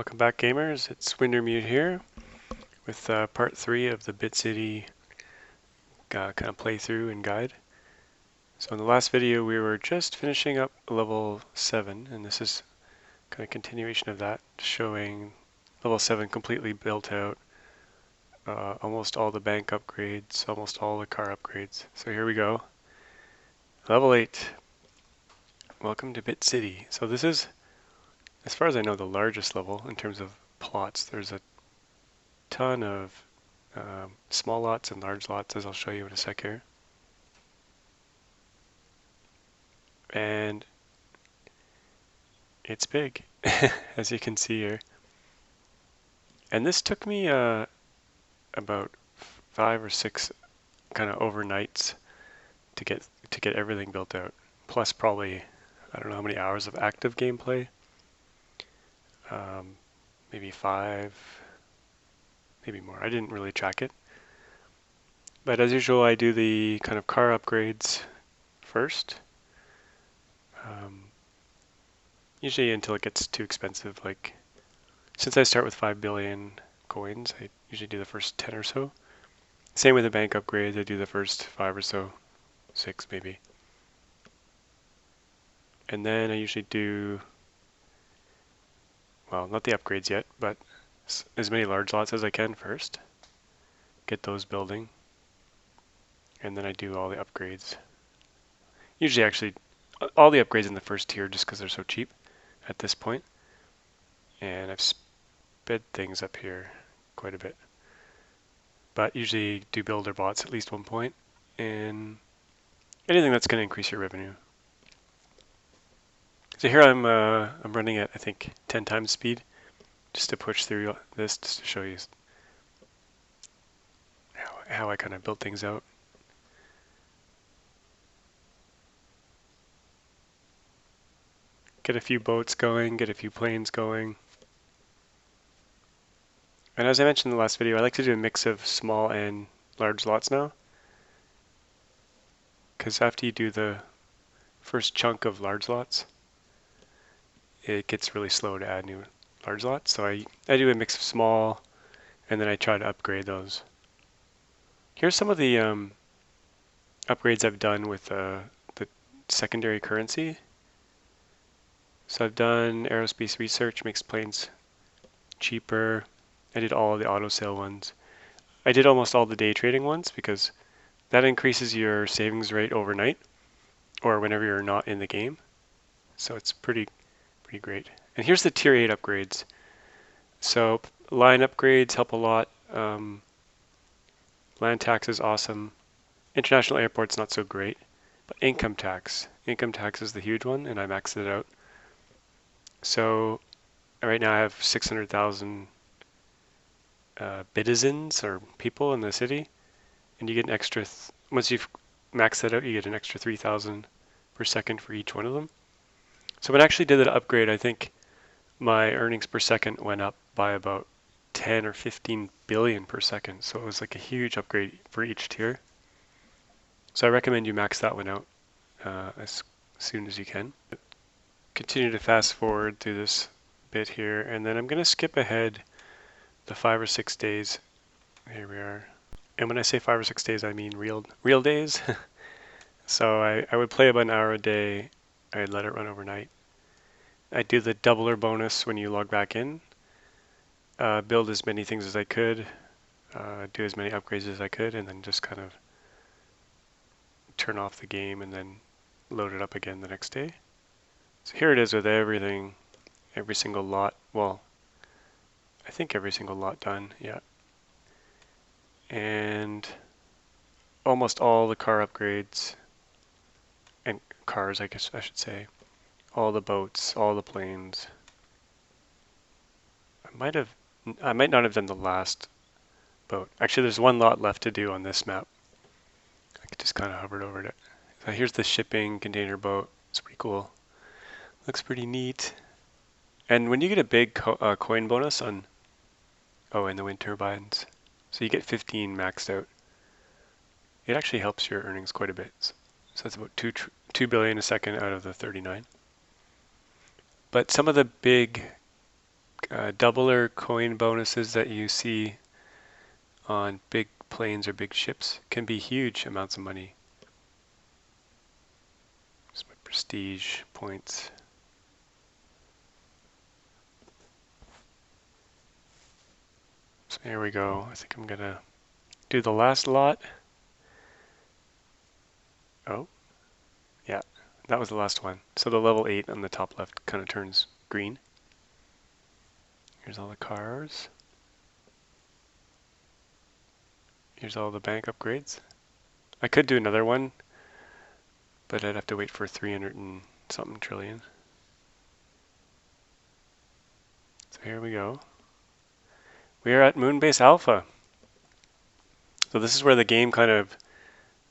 Welcome back, gamers. It's Wintermute here with part 3 of the Bit City kind of playthrough and guide. So in the last video we were just finishing up level 7, and this is kind of continuation of that, showing level 7 completely built out, almost all the bank upgrades, almost all the car upgrades. So here we go. Level 8. Welcome to Bit City. So this is, as far as I know, the largest level in terms of plots. There's a ton of small lots and large lots, as I'll show you in a sec here. And it's big, as you can see here. And this took me about 5 or 6 kind of overnights to get everything built out. Plus probably, I don't know how many hours of active gameplay. Maybe 5, maybe more. I didn't really track it. But as usual, I do the kind of car upgrades first. Usually until it gets too expensive. Like, since I start with 5 billion coins, I usually do the first 10 or so. Same with the bank upgrades, I do the first 5 or so, 6 maybe. And then I usually do, well, not the upgrades yet, but as many large lots as I can first. Get those building. And then I do all the upgrades. Usually actually all the upgrades in the first tier just because they're so cheap at this point. And I've sped things up here quite a bit. But usually do builder bots at least 1 point, and anything that's going to increase your revenue. So here I'm running at, I think, 10 times speed, just to push through this, just to show you how I kind of built things out. Get a few boats going, get a few planes going. And as I mentioned in the last video, I like to do a mix of small and large lots now, because after you do the first chunk of large lots, it gets really slow to add new large lots. So I do a mix of small, and then I try to upgrade those. Here's some of the upgrades I've done with the secondary currency. So I've done aerospace research, makes planes cheaper. I did all of the auto sale ones. I did almost all the day trading ones because that increases your savings rate overnight or whenever you're not in the game. So it's pretty great. And here's the tier 8 upgrades. So line upgrades help a lot. Land tax is awesome. International airport's not so great. But income tax is the huge one, and I maxed it out. So right now I have 600,000 citizens or people in the city, and you get an extra, once you've maxed that out, you get an extra 3,000 per second for each one of them. So when I actually did that upgrade, I think my earnings per second went up by about 10 or 15 billion per second. So it was like a huge upgrade for each tier. So I recommend you max that one out as soon as you can. Continue to fast forward through this bit here, and then I'm going to skip ahead the 5 or 6 days. Here we are. And when I say 5 or 6 days, I mean real days. So I would play about an hour a day. I'd let it run overnight. I'd do the doubler bonus when you log back in. Build as many things as I could. Do as many upgrades as I could, and then just kind of turn off the game and then load it up again the next day. So here it is with everything, every single lot. Well, I think every single lot done, yeah. And almost all the car upgrades, and cars, I guess I should say. All the boats, all the planes. I might not have done the last boat. Actually, there's one lot left to do on this map. I could just kind of hovered over it. So here's the shipping container boat. It's pretty cool. Looks pretty neat. And when you get a big coin bonus on, and the wind turbines, so you get 15 maxed out, it actually helps your earnings quite a bit. So that's about 2 billion a second out of the 39. But some of the big doubler coin bonuses that you see on big planes or big ships can be huge amounts of money. Just my prestige points. So here we go. I think I'm gonna do the last lot. Oh, yeah, that was the last one. So the level 8 on the top left kind of turns green. Here's all the cars. Here's all the bank upgrades. I could do another one, but I'd have to wait for 300 and something trillion. So here we go. We are at Moonbase Alpha. So this is where the game kind of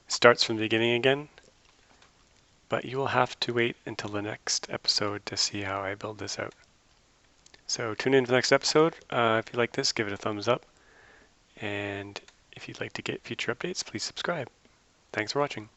starts from the beginning again. But you will have to wait until the next episode to see how I build this out. So tune in for the next episode. If you like this, give it a thumbs up. And if you'd like to get future updates, please subscribe. Thanks for watching.